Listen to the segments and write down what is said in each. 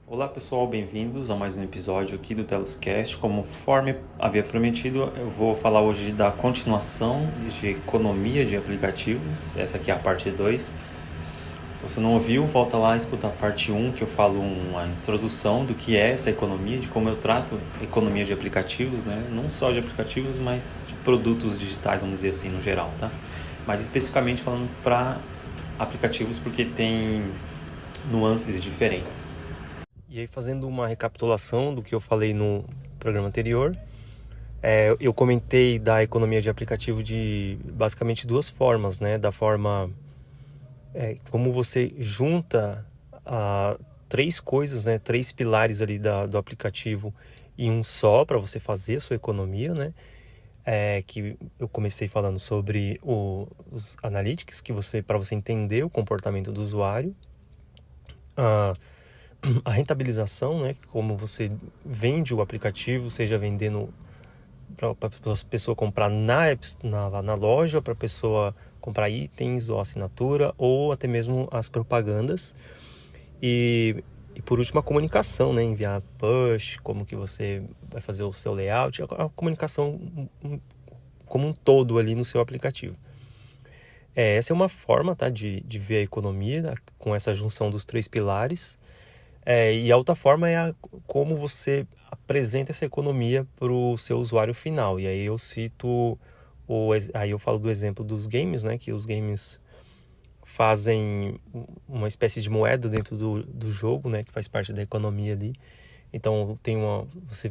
Olá pessoal, bem-vindos a mais um episódio aqui do Teloscast. Conforme havia prometido, eu vou falar hoje da continuação de economia de aplicativos. Essa aqui é a parte 2. Se você não ouviu, volta lá e escuta a parte 1, que eu falo uma introdução do que é essa economia, de como eu trato economia de aplicativos, né? Não só de aplicativos, mas de produtos digitais, vamos dizer assim, no geral, tá? Mas especificamente falando para aplicativos, porque tem nuances diferentes. E aí, fazendo uma recapitulação do que eu falei no programa anterior, eu comentei da economia de aplicativo de basicamente duas formas, né? Da forma como você junta três coisas, né? Três pilares ali do aplicativo em um só para você fazer a sua economia, né? Que eu comecei falando sobre os analytics, para você entender o comportamento do usuário. A rentabilização, né? Como você vende o aplicativo, seja vendendo para a pessoa comprar na loja, para a pessoa comprar itens ou assinatura, ou até mesmo as propagandas. E por último, a comunicação, né? Enviar push, como que você vai fazer o seu layout, a comunicação como um todo ali no seu aplicativo. Essa é uma forma, tá, de ver a economia, né, com essa junção dos três pilares. E a outra forma é como você apresenta essa economia para o seu usuário final. E aí eu cito, aí eu falo do exemplo dos games, né? Que os games fazem uma espécie de moeda dentro do jogo, né? Que faz parte da economia ali. Então você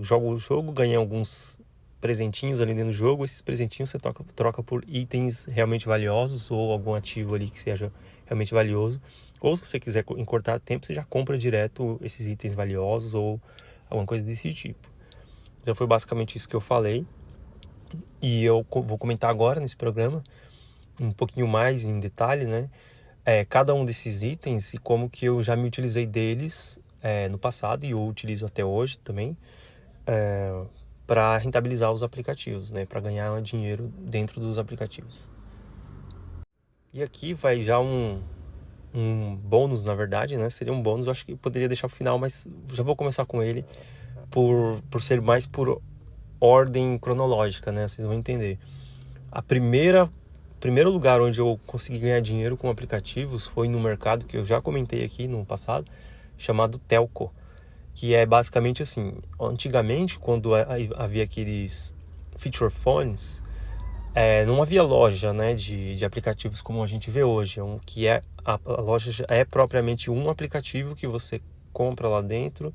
joga o jogo, ganha alguns presentinhos ali dentro do jogo. Esses presentinhos você troca por itens realmente valiosos ou algum ativo ali que seja realmente valioso. Ou se você quiser encurtar tempo, você já compra direto esses itens valiosos ou alguma coisa desse tipo. Então foi basicamente isso que eu falei. E eu vou comentar agora nesse programa um pouquinho mais em detalhe, né? Cada um desses itens e como que eu já me utilizei deles no passado e eu utilizo até hoje também para rentabilizar os aplicativos, né? Para ganhar dinheiro dentro dos aplicativos. E aqui vai já um bônus, na verdade, né? Seria um bônus, eu acho que eu poderia deixar pro final, mas já vou começar com ele por ser mais por ordem cronológica, né? Vocês vão entender. Primeiro lugar onde eu consegui ganhar dinheiro com aplicativos foi no mercado que eu já comentei aqui no passado, chamado Telco, que é basicamente assim, antigamente quando havia aqueles feature phones, não havia loja, né, de aplicativos como a gente vê hoje, que a loja é propriamente um aplicativo que você compra lá dentro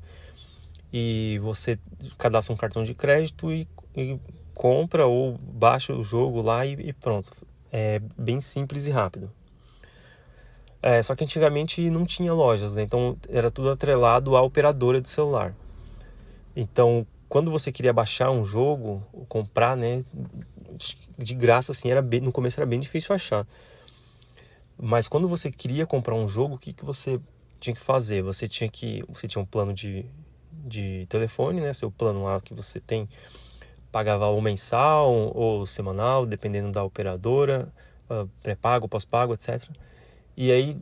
e você cadastra um cartão de crédito e compra ou baixa o jogo lá e pronto. É bem simples e rápido. Só que antigamente não tinha lojas, né? Então era tudo atrelado à operadora de celular. Então, quando você queria baixar um jogo, ou comprar, né, de graça, assim, no começo era bem difícil achar. Mas quando você queria comprar um jogo, o que você tinha que fazer? Você tinha um plano de telefone, né? Seu plano lá que você tem, pagava ou mensal ou semanal, dependendo da operadora, pré-pago, pós-pago, etc. E aí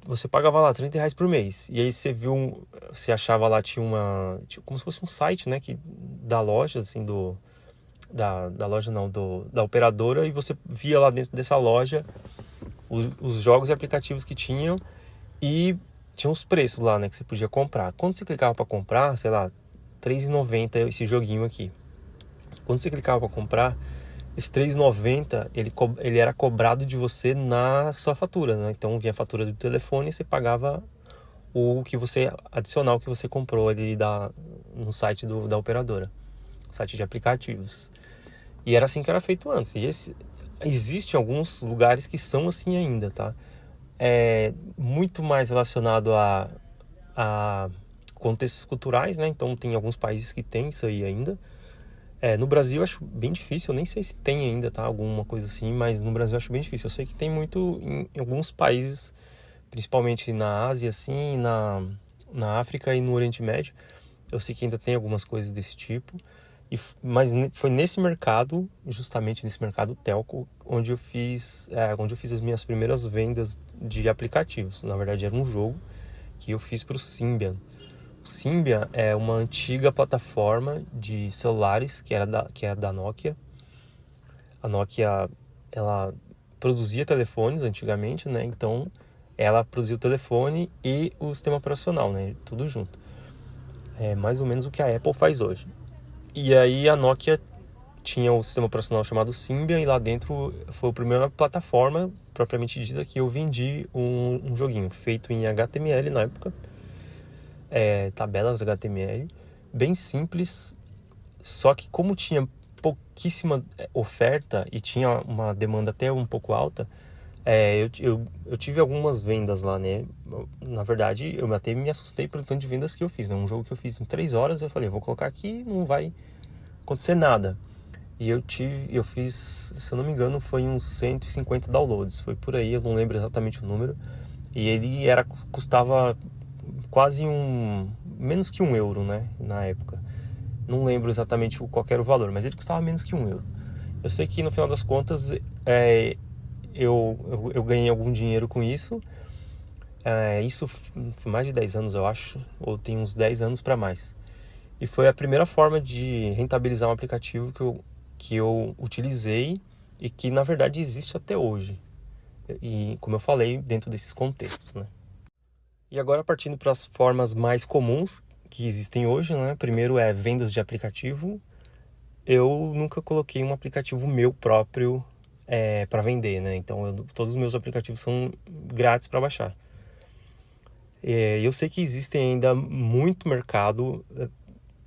você pagava lá R$ 30 por mês. E aí você achava lá, tinha como se fosse um site, né? Da loja, assim, da loja não, da operadora, e você via lá dentro dessa loja os jogos e aplicativos que tinham e tinha os preços lá, né, que você podia comprar. Quando você clicava para comprar, sei lá, R$ 3,90 esse joguinho aqui. Quando você clicava para comprar, esse R$ 3,90 ele era cobrado de você na sua fatura, né? Então vinha a fatura do telefone e você pagava o que você adicional que você comprou ali no site da operadora, site de aplicativos. E era assim que era feito antes. E existem alguns lugares que são assim ainda, tá? Muito mais relacionado a contextos culturais, né? Então tem alguns países que tem isso aí ainda. No Brasil eu acho bem difícil, eu nem sei se tem ainda, tá? Alguma coisa assim, mas no Brasil eu acho bem difícil. Eu sei que tem muito em alguns países, principalmente na Ásia, assim, na África e no Oriente Médio. Eu sei que ainda tem algumas coisas desse tipo. Mas foi nesse mercado, justamente nesse mercado telco, onde eu fiz as minhas primeiras vendas de aplicativos. Na verdade, era um jogo que eu fiz para o Symbian. Symbian é uma antiga plataforma de celulares que é da Nokia. A Nokia, ela produzia telefones antigamente, né? Então, ela produzia o telefone e o sistema operacional, né? Tudo junto. É mais ou menos o que a Apple faz hoje. E aí a Nokia tinha o sistema operacional chamado Symbian, e lá dentro foi a primeira plataforma propriamente dita que eu vendi um joguinho feito em HTML na época, tabelas HTML, bem simples, só que como tinha pouquíssima oferta e tinha uma demanda até um pouco alta, eu tive algumas vendas lá, né? Na verdade, eu até me assustei pelo tanto de vendas que eu fiz, né? Um jogo que eu fiz em 3 horas, eu falei, vou colocar aqui, não vai acontecer nada. E eu fiz, se eu não me engano, foi uns 150 downloads, foi por aí, eu não lembro exatamente o número. E ele custava quase menos que €1, né, na época. Não lembro exatamente qual era o valor, mas ele custava menos que €1. Eu sei que no final das contas eu ganhei algum dinheiro com isso. Isso foi mais de 10 anos, eu acho, ou tem uns 10 anos para mais. E foi a primeira forma de rentabilizar um aplicativo que eu utilizei e que na verdade existe até hoje. E como eu falei, dentro desses contextos, né? E agora partindo para as formas mais comuns que existem hoje, né? Primeiro é vendas de aplicativo. Eu nunca coloquei um aplicativo meu próprio para vender, né? Então todos os meus aplicativos são grátis para baixar. Eu sei que existe ainda muito mercado.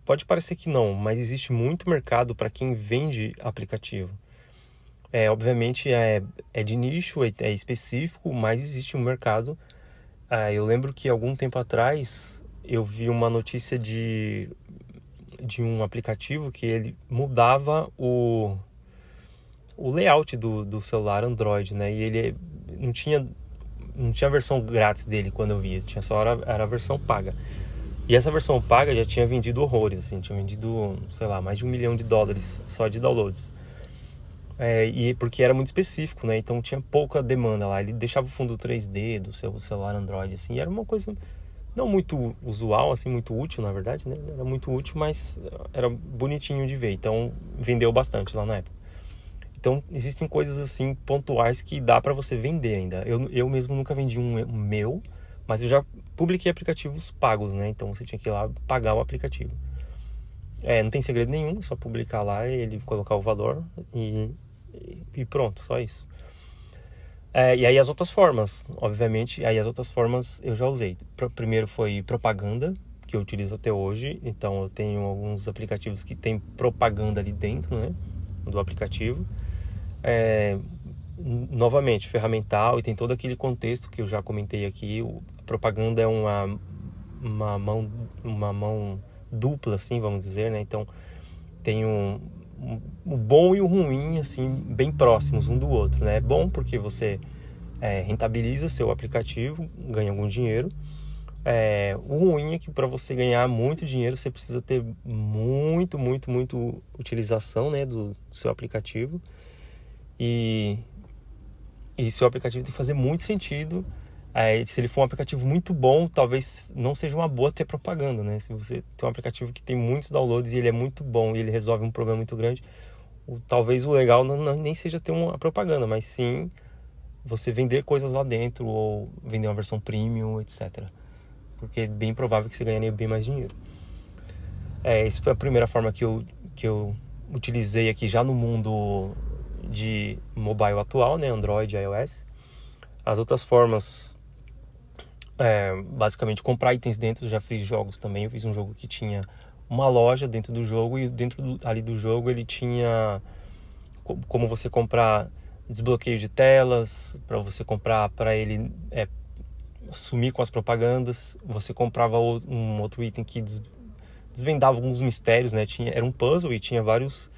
Pode parecer que não, mas existe muito mercado para quem vende aplicativo. Obviamente é de nicho, é específico, mas existe um mercado. Eu lembro que algum tempo atrás eu vi uma notícia de um aplicativo que ele mudava o layout do celular Android, né? E ele não tinha a versão grátis dele quando eu vi, era a versão paga. E essa versão paga já tinha vendido horrores, assim, tinha vendido, sei lá, mais de $1 milhão só de downloads. E porque era muito específico, né? Então tinha pouca demanda lá. Ele deixava o fundo 3D do seu celular Android, assim, e era uma coisa não muito usual, assim, muito útil, na verdade, né? Era muito útil, mas era bonitinho de ver. Então vendeu bastante lá na época. Então existem coisas assim pontuais que dá para você vender ainda. Eu mesmo nunca vendi um meu, mas eu já publiquei aplicativos pagos, né? Então você tinha que ir lá pagar o aplicativo. Não tem segredo nenhum, é só publicar lá e ele colocar o valor e pronto, só isso. E aí as outras formas, obviamente, as outras formas eu já usei. Primeiro foi propaganda, que eu utilizo até hoje. Então eu tenho alguns aplicativos que tem propaganda ali dentro, né, do aplicativo. Novamente, ferramental, e tem todo aquele contexto que eu já comentei aqui. A propaganda é uma mão dupla, assim, vamos dizer, né? Então tem o bom e o ruim, assim, bem próximos um do outro, né? É bom porque você rentabiliza seu aplicativo, ganha algum dinheiro. O ruim é que para você ganhar muito dinheiro, você precisa ter muito utilização, né, do seu aplicativo. E seu aplicativo tem que fazer muito sentido. Se ele for um aplicativo muito bom, talvez não seja uma boa ter propaganda, né? Se você tem um aplicativo que tem muitos downloads e ele é muito bom e ele resolve um problema muito grande, talvez o legal nem seja ter uma propaganda, mas sim você vender coisas lá dentro ou vender uma versão premium, etc. Porque é bem provável que você ganharia bem mais dinheiro. Essa foi a primeira forma que eu utilizei aqui já no mundo de mobile atual, né? Android e iOS. As outras formas, basicamente comprar itens dentro. Já fiz jogos também. Eu fiz um jogo que tinha uma loja dentro do jogo, e dentro ali do jogo ele tinha como você comprar desbloqueio de telas, para você comprar para ele sumir com as propagandas. Você comprava um outro item que desvendava alguns mistérios, né? Era um puzzle e tinha vários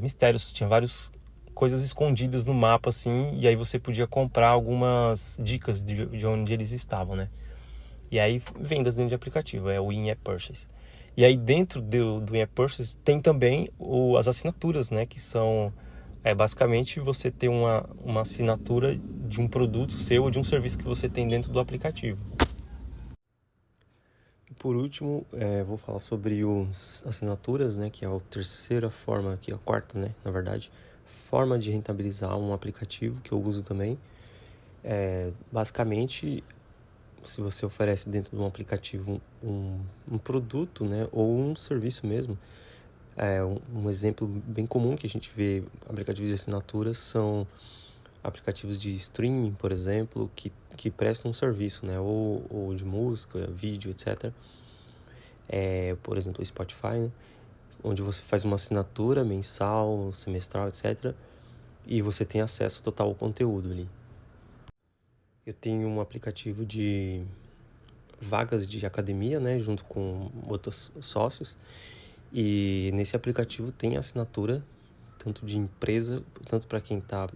mistérios, tinha várias coisas escondidas no mapa, assim, e aí você podia comprar algumas dicas de onde eles estavam, né? E aí vendas dentro de aplicativo, o in-app purchase. E aí dentro do in-app purchase tem também as assinaturas, né? Que são basicamente você ter uma assinatura de um produto seu ou de um serviço que você tem dentro do aplicativo. Por último, vou falar sobre os assinaturas, né, que é a terceira forma, que é a quarta, né, na verdade, forma de rentabilizar um aplicativo que eu uso também. Basicamente, se você oferece dentro de um aplicativo um produto, né, ou um serviço mesmo, um exemplo bem comum que a gente vê aplicativos de assinaturas são aplicativos de streaming, por exemplo, que prestam um serviço, né, ou de música, vídeo, etc. Por exemplo, o Spotify, né, onde você faz uma assinatura mensal, semestral, etc. E você tem acesso total ao conteúdo ali. Eu tenho um aplicativo de vagas de academia, né, junto com outros sócios. E nesse aplicativo tem assinatura, tanto de empresa, tanto para quem está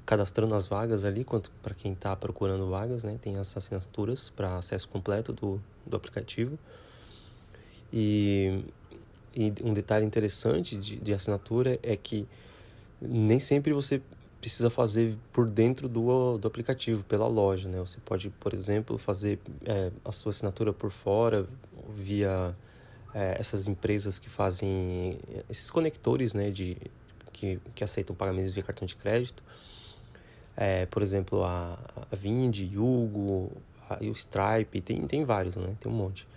cadastrando as vagas ali, quanto para quem está procurando vagas, né? Tem as assinaturas para acesso completo do aplicativo. E um detalhe interessante de assinatura é que nem sempre você precisa fazer por dentro do aplicativo, pela loja, né? Você pode, por exemplo, fazer a sua assinatura por fora, via essas empresas que fazem esses conectores, né, que aceitam pagamentos via cartão de crédito. Por exemplo, a Vind, Yugo, e o Stripe, tem vários, né? Tem um monte.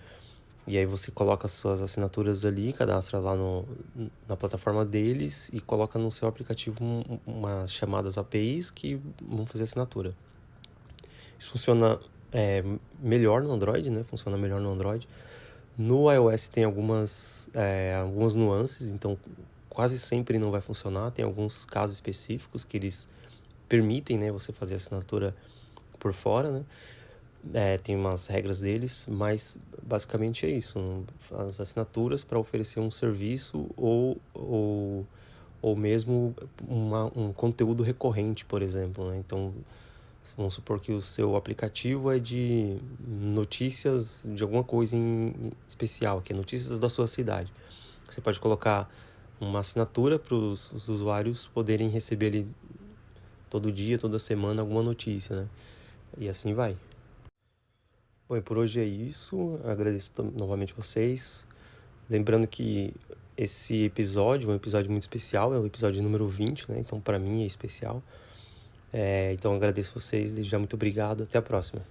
E aí você coloca as suas assinaturas ali, cadastra lá na plataforma deles e coloca no seu aplicativo umas chamadas APIs que vão fazer assinatura. Isso funciona melhor no Android, né? Funciona melhor no Android. No iOS tem algumas nuances, então quase sempre não vai funcionar. Tem alguns casos específicos que eles permitem, né, você fazer assinatura por fora, né? Tem umas regras deles, mas basicamente é isso. As assinaturas para oferecer um serviço ou mesmo um conteúdo recorrente, por exemplo, né? Então, vamos supor que o seu aplicativo é de notícias de alguma coisa em especial, que é notícias da sua cidade. Você pode colocar uma assinatura para os usuários poderem receber ali todo dia, toda semana, alguma notícia, né? E assim vai. Bom, e por hoje é isso. Agradeço novamente vocês. Lembrando que esse episódio é um episódio muito especial, é o episódio número 20, né? Então, para mim é especial. Então, agradeço vocês. Desde já, muito obrigado. Até a próxima.